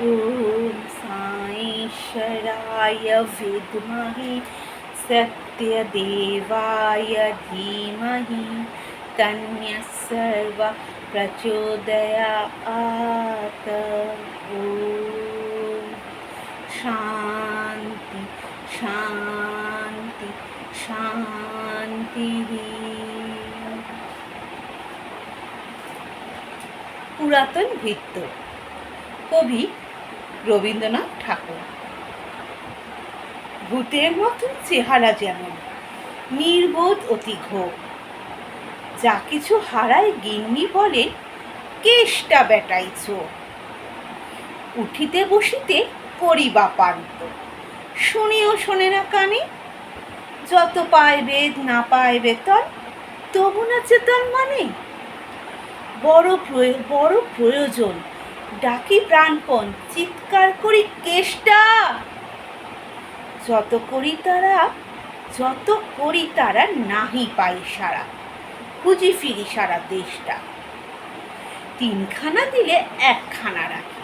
ॐ साईश्वराय विद्महे सत्यदेवाय धीमहि तन्नः सर्वः प्रचोदयात्। ॐ शान्ति शान्ति शान्तिः। পুরাতন ভৃত্য, কবি রবীন্দ্রনাথ ঠাকুর। ভূতের মতন চেহারা যেমন, নির্বোধ অতি ঘোর, যা কিছু হারায় গিন্নি বলে কেষ্টা বেটাই চোর। উঠিতে বসিতে করিবা পান্ত, শুনেও শোনে না কানে। যত পায় বেদ না পায় বেতন, তবু না চেতন মানে। বড় প্রয়োজন, ডাকি প্রাণপণ, চিৎকার করি কেষ্টা। যত করি তারা নাহি পাই সারা, খুঁজি ফিরি সারা দেশটা। তিনখানা দিলে একখানা রাখি,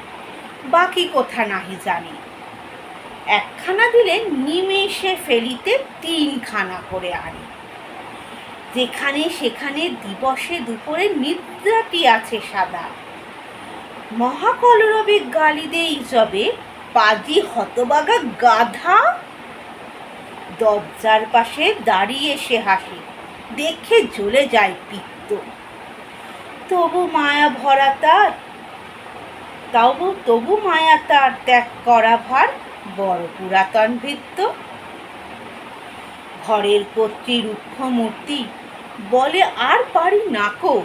বাকি কোথা নাহি জানি। একখানা দিলে নিমেষে ফেলিতে তিনখানা করে আনি। যেখানে সেখানে দিবসে দুপুরে নিদ্রাটি আছে সাদা। মহাকলরবে গালি দেই যবে, পাজি হতবাগা গাধা। দরজার পাশে দাঁড়িয়ে সে হাসি, দেখে জ্বলে যায় পিত্ত। তবু মায়া ভরা তার, তবু মায়া তার ত্যাগ করা ভার। বড় পুরাতন ভৃত্য। ঘরের কর্ত্রী রুক্ষ মূর্তি বলে আর পারি নাকো।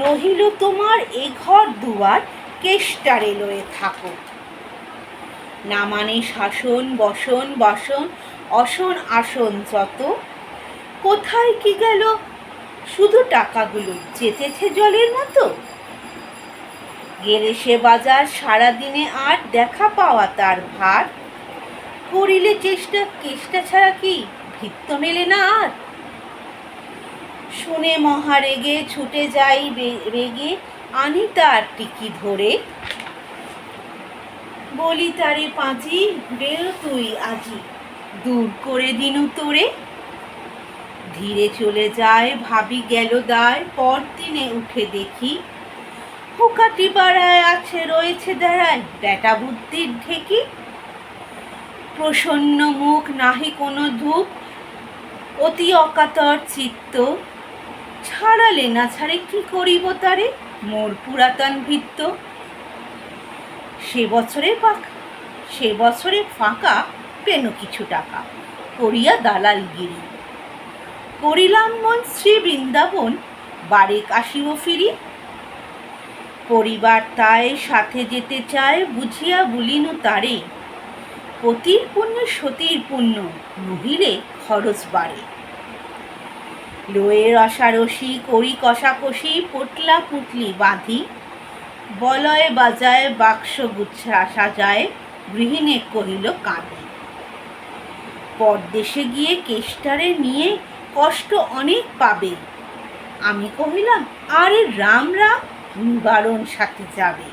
রহিল তোমার এ ঘর দুয়ার, কেষ্টারে লয়ে থাকো। না মানে শাসন বসন বাসন, অসন আসন যত। কোথায় কি গেল শুধু টাকাগুলো, যেতেছে জলের মতো। গেলে সে বাজার সারাদিনে আর দেখা পাওয়া তার ভার। করিলে চেষ্টা, কেষ্টা ছাড়া কি ভৃত্য মেলে না আর। শুনে মহারেগে ছুটে যাই রেগে, আনি তার টিকি ধরে। বলি তারে পাঁচি, বেরো তুই আজি, দূর করে দিনু তোরে। ধীরে চলে যায়, ভাবি গেল দায়। পরদিনে উঠে দেখি, হুকাটি পাড়ায় আছে রয়েছে দাঁড়ায় বেটা বুদ্ধির ঢেকি। প্রসন্ন মুখ, নাহি কোনো ধূপ, অতি অকাতর চিত্ত। ছাড়ালে না ছাড়ে কি করিব তারে, মোর পুরাতন ভৃত্য। সে বছরে ফাঁকা পেন কিছু টাকা, করিয়া দালালগিরি। করিলাম মন শ্রী বৃন্দাবন, বারেক আসিব ফিরি। পরিবার তাই সাথে যেতে চায়, বুঝিয়া বলিনু তারে। পতির পুণ্য সতীর পুণ্য, নহিলে খরচ বাড়ে। লয়ে রসারসি করি কষাকষি, পোটলা পুটলি বাঁধি। বলয়ে বাজায় বাক্স গুচ্ছা সাজায়, গৃহিণী কহিল কাঁদি। পরদেশে গিয়ে কেষ্টারে নিয়ে কষ্ট অনেক পাবে। আমি কহিলাম আরে রাম রাম, নিবারণ সাথে যাবে।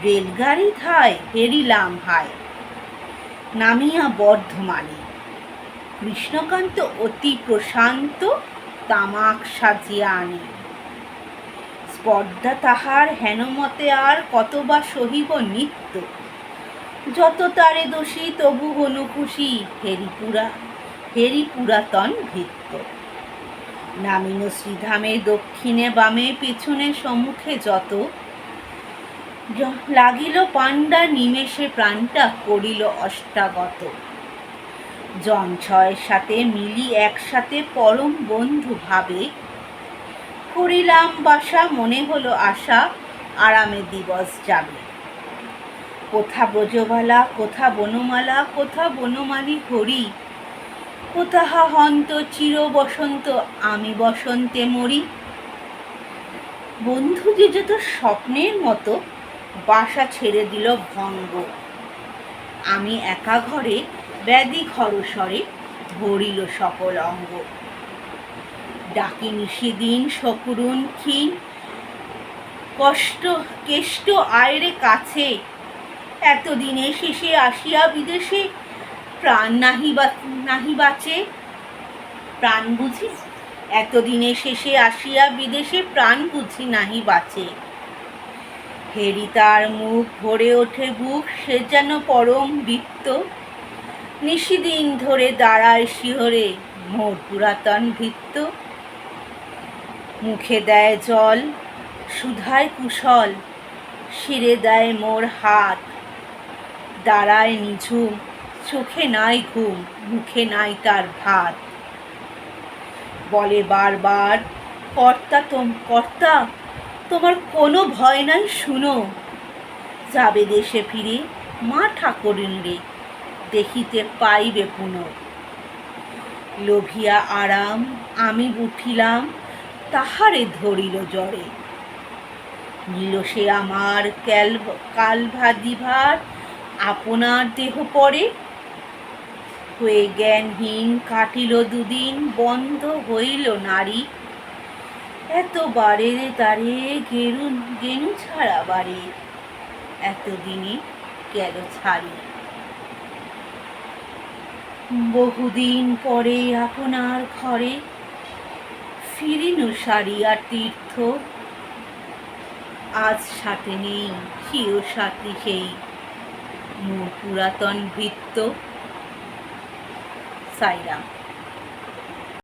রেলগাড়ি ধায় হেরিলাম হায়, নামিয়া বর্ধমানে। কৃষ্ণকান্ত অতি প্রশান্ত, তামাক সাজিয়া আনে। স্পর্ধা তাহার হেনমতে আর, কতবা সহিব নিত্য। যত তারে দোষী তবু হনু খুশি, হেরি পুরাতন ভৃত্য। নামিন শ্রীধামে দক্ষিণে বামে, পেছনে সম্মুখে যত। লাগিল পাণ্ডা নিমেষে প্রাণটা করিল অষ্টাগত। জন ছয়ের সাথে মিলি একসাথে, পরম বন্ধু ভাবে। করিলাম বাসা, মনে হলো আশা, আরামে দিবস যাবে। কোথা ব্রজবালা, কোথা বনমালা, কোথা বনমালী হরি। কোথা হন্ত চির বসন্ত, আমি বসন্তে মরি। বন্ধু যে যত স্বপ্নের মতো, বাসা ছেড়ে দিল ভঙ্গ। আমি একা ঘরে ব্যাধি খরস্বরে, ভরিল সকল অঙ্গ। ডাকি নিশিদিন সকরুণ ক্ষীণ, কেষ্ট আয়রে কাছে, এতদিনে শেষে আসিয়া বিদেশে প্রাণ নাহি বাঁচে, প্রাণ বুঝি এতদিনে শেষে আসিয়া বিদেশে প্রাণ বুঝি নাহি বাঁচে। হেরি তার মুখ ভরে ওঠে বুক, সে যেন পরম বৃত্ত, নিশিদিন ধরে দাঁড়ায় শিহরে মোর পুরাতন ভিত্ত। মুখে দেয় জল সুধায় কুশল, শিরে দেয় মোর হাত, দাঁড়ায় নিঝুম, চোখে নাই ঘুম, মুখে নাই তার ভাত। বলে বারবার, কর্তা তোমার কোনো ভয় নাই শুনো, যাবে দেশে ফিরে মা ঠাকুরুনরে দেখিতে পাইবে পুনঃ। লোভিয়া আরাম আমি উঠিলাম, তাহারে ধরিল জ্বরে, নিল সে আমার কালভাদিভার আপনার দেহ পরে। হয়ে জ্ঞানহীন কাটিল দুদিন, বন্ধ হইল নারী, এত বারে তারে গেনু ছাড়া বারে, এতদিনে গেল ছাড়ি। বহুদিন পরে আপনার ঘরে ফিরিনু সারিয়া তীর্থ, আজ সাথে নেই চির সাথী সেই মোর পুরাতন ভৃত্য। সাইরাম।